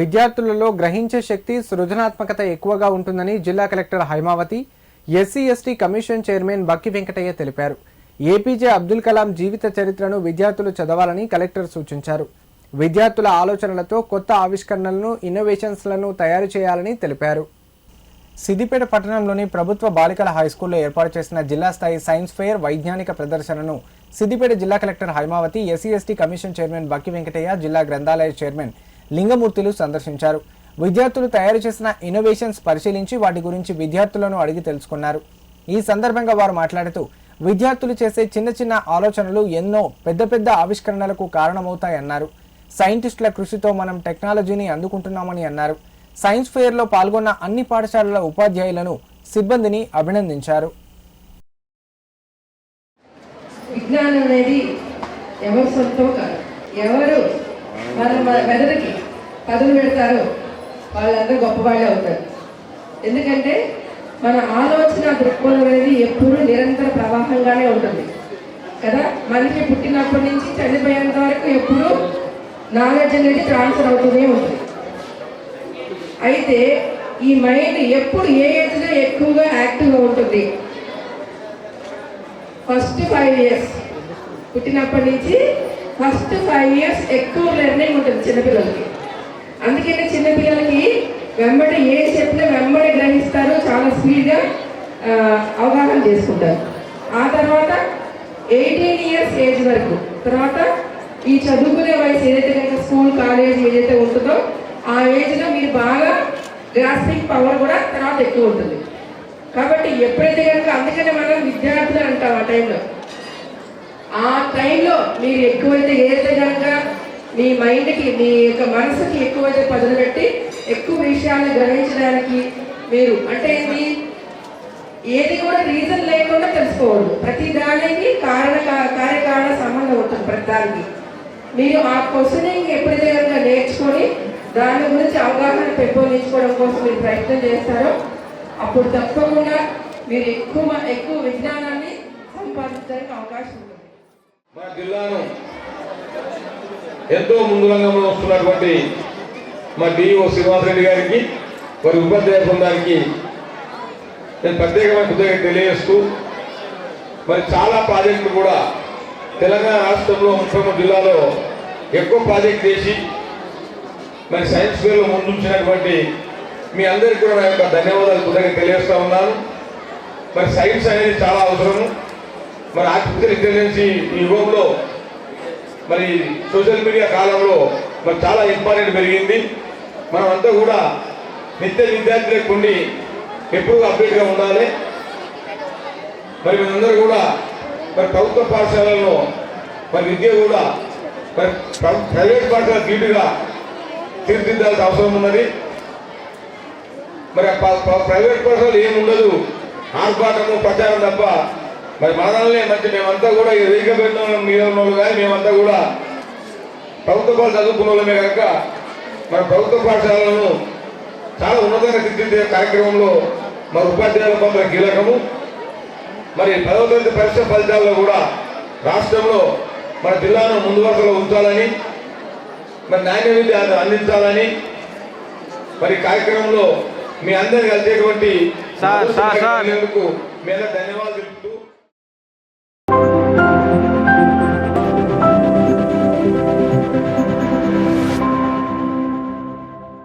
విద్యార్థులలో గ్రహించే శక్తి, సృజనాత్మకత ఎక్కువగా ఉంటుందని జిల్లా collector Haimavathi, SC ST commission chairman Bakki Venkataiah తెలిపారు. ఏపీజే అబ్దుల్ కలాం జీవిత చరిత్రను విద్యార్థులు చదవాలని కలెక్టర్ సూచించారు. విద్యార్థుల ఆలోచనలతో కొత్త ఆవిష్కరణలను, ఇన్నోవేషన్స్లను తయారు చేయాలని తెలిపారు. సిద్దిపేట పట్టణంలోని ప్రభుత్వ బాలికల హైస్కూల్లో ఏర్పాటు చేసిన జిల్లా స్థాయి సైన్స్ ఫెయిర్ వైజ్ఞానిక ప్రదర్శనను సిద్దిపేట జిల్లా collector Haimavathi, SC ST commission chairman Bakki Venkataiah, జిల్లా గ్రంథాలయ చైర్మన్ లింగమూర్తులు సందర్శించారు. విద్యార్థులు తయారు చేసిన ఇన్నోవేషన్స్ పరిశీలించి వాటి గురించి విద్యార్థులను అడిగి తెలుసుకున్నారు. ఈ సందర్భంగా వారు మాట్లాడుతూ, విద్యార్థులు చేసే చిన్న చిన్న ఆలోచనలు ఎన్నో పెద్ద పెద్ద ఆవిష్కరణలకు కారణమవుతాయన్నారు. సైంటిస్టుల కృషితో మనం టెక్నాలజీని అందుకుంటున్నామని అన్నారు. సైన్స్ ఫెయిర్లో పాల్గొన్న అన్ని పాఠశాలల ఉపాధ్యాయులను, సిబ్బందిని అభినందించారు. విజ్ఞానం అనేది ఎవరు సొంతం కాదు. ఎవరు మన మెదడుకి పదులు పెడతారో వాళ్ళందరూ గొప్పవాళ్ళే అవుతారు. ఎందుకంటే మన ఆలోచన దృక్కోణం అనేది ఎప్పుడూ నిరంతర ప్రవాహంగానే ఉంటుంది కదా. మనిషి పుట్టినప్పటి నుంచి చనిపోయేంత వరకు ఎప్పుడూ నాలెడ్జ్ అనేది ట్రాన్స్ఫర్ అవుతూనే ఉంటుంది. అయితే ఈ మైండ్ ఎప్పుడు ఏ ఏజ్లో ఎక్కువగా యాక్టివ్గా ఉంటుంది? ఫస్ట్ 5 years, పుట్టినప్పటి నుంచి ఫస్ట్ 5 years ఎక్కువ లెర్నింగ్ ఉంటుంది చిన్నపిల్లలకి. అందుకని చిన్నపిల్లలకి వెంబడి ఏ చెప్పినా వెంబడి గ్రహిస్తారు, చాలా స్పీడ్గా అవగాహన చేసుకుంటారు. ఆ తర్వాత 18 years ఏజ్ వరకు, తర్వాత ఈ చదువుకునే వయసు ఏదైతే కనుక స్కూల్, కాలేజ్ ఏదైతే ఉంటుందో ఆ ఏజ్లో మీరు బాగా గ్రాస్పింగ్ పవర్ కూడా తర్వాత ఎక్కువ ఉంటుంది. కాబట్టి ఎప్పుడైతే కనుక, అందుకనే మనం విద్యార్థులు అంటాం, ఆ టైంలో మీరు ఎక్కువైతే ఏదైతే కనుక మీ మైండ్కి, మీ యొక్క మనసుకి ఎక్కువైతే పదులు పెట్టి ఎక్కువ విషయాన్ని గ్రహించడానికి మీరు అంటే ఏది కూడా రీజన్ లేకుండా తెలుసుకోవద్దు. ప్రతి దానికి కార్యకారణ సంబంధం ఉంటుంది. ప్రతి దానికి మీరు ఆ క్వశ్చనింగ్ ఎప్పుడైతే కనుక నేర్చుకొని దాని గురించి అవగాహన పెంపొందించుకోవడం కోసం మీరు ప్రయత్నం చేస్తారో అప్పుడు తప్పకుండా మీరు ఎక్కువ విజ్ఞానాన్ని సంపాదించడానికి అవకాశం ఉంటుంది. మన జిల్లాను ఎంతో ముందు రంగంలో వస్తున్నటువంటి మా డిఓ శ్రీనివాసరెడ్డి గారికి, వారి ఉపాధ్యాయ బృందానికి నేను ప్రత్యేకమైన కృతజ్ఞత తెలియజేస్తూ, మరి చాలా ప్రాజెక్టులు కూడా తెలంగాణ రాష్ట్రంలో 33 జిల్లాలో ఎక్కువ ప్రాజెక్ట్ చేసి మరి సైన్స్ ఫెయిర్లో ముందుంచినటువంటి మీ అందరికీ కూడా నా యొక్క ధన్యవాదాలు, కృతజ్ఞత తెలియజేస్తూ ఉన్నాను. మరి సైన్స్ అనేది చాలా అవసరము. మరి ఆర్టిఫిషియల్ ఇంటెలిజెన్స్ ఈ యుగంలో, మరి సోషల్ మీడియా కాలంలో మరి చాలా ఇంపార్టెంట్ పెరిగింది. మనం అంతా కూడా నిత్య విద్యార్థులకు ఉండి ఎప్పుడు అప్డేట్గా ఉండాలి. మరి మీరందరూ కూడా మరి ప్రభుత్వ పాఠశాలలో మరి విద్య కూడా మరి ప్రైవేట్ పాఠశాల తీటుగా తీర్చిదిద్దాల్సిన అవసరం ఉన్నది. మరి ప్రైవేట్ పాఠశాలలు ఏముండదు, ఆర్భాటము, ప్రచారం తప్ప. మరి మనల్ని మంచి మేమంతా కూడా వేదిక పెట్టిన మీద ఉన్న వాళ్ళు కానీ మేమంతా కూడా ప్రభుత్వ పాఠశాల చదువుకున్న వాళ్ళమే కనుక మన ప్రభుత్వ పాఠశాలను చాలా ఉన్నతంగా తీర్చిదిద్దే కార్యక్రమంలో మరి ఉపాధ్యాయుల పాత్ర కీలకము. మరి 10వ తరగతి పరీక్ష ఫలితాల్లో కూడా రాష్ట్రంలో మన జిల్లాను ముందు వరుసలో ఉంచాలని, మరి నాణ్య విద్య అందించాలని మరి కార్యక్రమంలో మీ అందరికీ కలిసేటువంటి మీ అందరూ ధన్యవాదాలు.